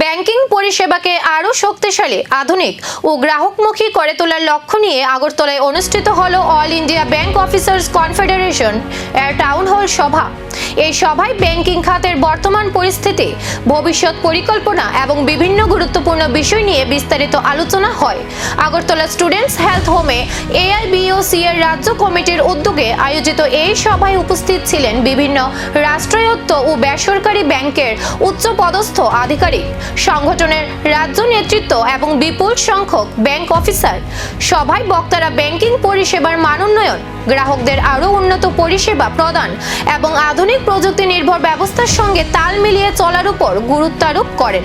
Banking পরিষেবাকে আরও শক্তিশালী, আধুনিক ও গ্রাহকমুখী করে তোলার লক্ষ্য নিয়ে আগরতলায় অনুষ্ঠিত হলো all India bank officers confederation এর টাউন হল সভা। এই সভায় ব্যাংকিং খাতের বর্তমান পরিস্থিতি, ভবিষ্যৎ পরিকল্পনা এবং বিভিন্ন গুরুত্বপূর্ণ বিষয় নিয়ে বিস্তারিত আলোচনা হয়। আগরতলা স্টুডেন্টস হেলথ হোমে AIBOC এর রাজ্য কমিটির উদ্যোগে আয়োজিত এই সভায় উপস্থিত ছিলেন বিভিন্ন রাষ্ট্রায়ত্ত ও বেসরকারি ব্যাংকের উচ্চপদস্থ আধিকারিক, সংগঠনের রাজ্য নেতৃত্ব এবং বিপুল সংখ্যক ব্যাংক অফিসার। সভায় বক্তারা ব্যাংকিং পরিষেবার মান উন্নয়ন, গ্রাহকদের আরও উন্নত পরিষেবা প্রদান এবং আধুনিক প্রযুক্তি নির্ভর ব্যবস্থার সঙ্গে তাল মিলিয়ে চলার উপর গুরুত্ব আরোপ করেন।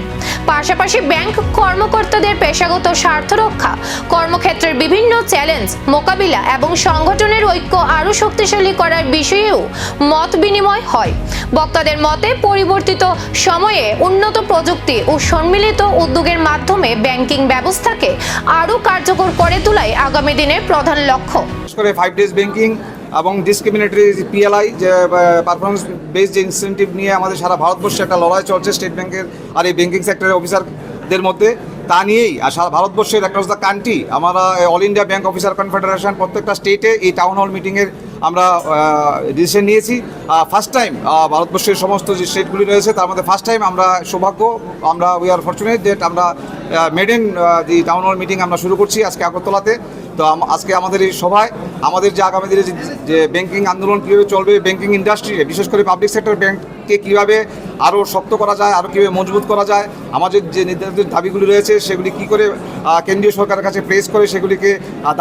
পাশাপাশি ব্যাংক কর্মকর্তাদের পেশাগত স্বার্থ রক্ষা, কর্মক্ষেত্রের বিভিন্ন চ্যালেঞ্জ মোকাবিলা এবং সংগঠনের ঐক্য আরও শক্তিশালী করার বিষয়েও মত বিনিময় হয়। বক্তাদের মতে পরিবর্তিত সময়ে উন্নত প্রযুক্তি ও সম্মিলিত উদ্যোগের মাধ্যমে ব্যাংকিং ব্যবস্থাকে আরও কার্যকর করে তোলাই আগামী দিনের প্রধান লক্ষ্য। 5 days ব্যাংকিং এবং ডিসক্রিমিনেটরি PLI যে পারফরমেন্স বেসড যে ইনসেন্টিভ নিয়ে আমাদের সারা ভারতবর্ষে একটা লড়াই চলছে স্টেট ব্যাংকের আর এই ব্যাংকিং সেক্টরের অফিসারদের মধ্যে, তা নিয়েই আর সারা ভারতবর্ষের অ্যাক্রস দ্য কান্ট্রি আমরা all India bank officer confederation প্রত্যেকটা স্টেটে এই টাউন হল মিটিংয়ের আমরা ডিসিশন নিয়েছি। ফার্স্ট টাইম ভারতবর্ষের সমস্ত যে স্টেটগুলি রয়েছে তার মধ্যে ফার্স্ট টাইম আমরা সৌভাগ্য, আমরা উই আর ফরচুনেট ডেট আমরা maiden the town hall meeting আমরা শুরু করছি আজকে আগরতলাতে। তো আজকে আমাদের এই সভায় আমাদের যে আগামী দিনে যে ব্যাংকিং আন্দোলন কীভাবে চলবে, ব্যাংকিং ইন্ডাস্ট্রিতে বিশেষ করে পাবলিক সেক্টর ব্যাংককে কীভাবে আরও শক্ত করা যায়, আরও কীভাবে মজবুত করা যায়, আমাদের যে নির্ধারিত দাবিগুলি রয়েছে সেগুলি কী করে কেন্দ্রীয় সরকারের কাছে প্রেস করে সেগুলিকে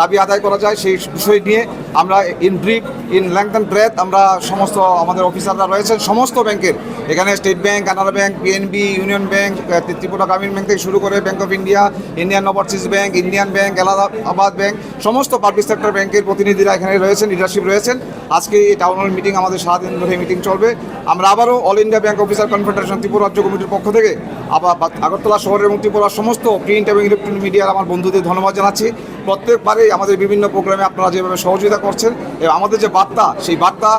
দাবি আদায় করা যায়, সেই বিষয় নিয়ে আমরা in brief in length and breadth আমরা সমস্ত আমাদের অফিসাররা রয়েছেন সমস্ত ব্যাংকের, এখানে State Bank, Canara Bank, PNB, Union Bank, Tripura Gramin Bank থেকে শুরু করে Bank of India, Indian Overseas Bank, Indian Bank, Allahabad Bank, সমস্ত পাবলিক সেক্টর ব্যাংকের প্রতিনিধিরা এখানে রয়েছেন, লিডারশিপ রয়েছেন। আজকে এই টাউন হল মিটিং আমাদের সারাদিন ধরে মিটিং চলবে। আমরা আবারও all India bank officer confederation Tripura রাজ্য কমিটির পক্ষ থেকে আবার আগরতলা শহরের এবং ত্রিপুরার সমস্ত প্রিন্ট এবং ইলেকট্রনিক মিডিয়ার আমার বন্ধুদের ধন্যবাদ জানাচ্ছি। প্রত্যেকবারেই আমাদের বিভিন্ন প্রোগ্রামে আপনারা যেভাবে সহযোগিতা করছেন এবং আমাদের যে বার্তা, সেই বার্তা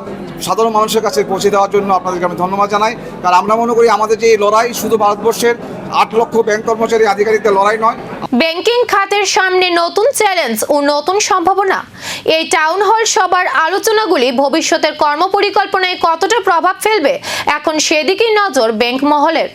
সাধারণ মানুষের কাছে পৌঁছে দেওয়ার জন্য আপনাদেরকে আমি ধন্যবাদ জানাই। কারণ আমরা মনে করি আমাদের যে এই লড়াই শুধু ভারতবর্ষের 8 লক্ষ ব্যাংক কর্মচারী আধিকারিকদের লড়াই নয়। ব্যাংকিং খাতের সামনে নতুন চ্যালেঞ্জ ও নতুন সম্ভাবনা। এই টাউন হল সবার আলোচনাগুলি ভবিষ্যতের কর্মপরিকল্পনায় কতটা প্রভাব ফেলবে এখন সেদিকেই নজর ব্যাংক মহলের।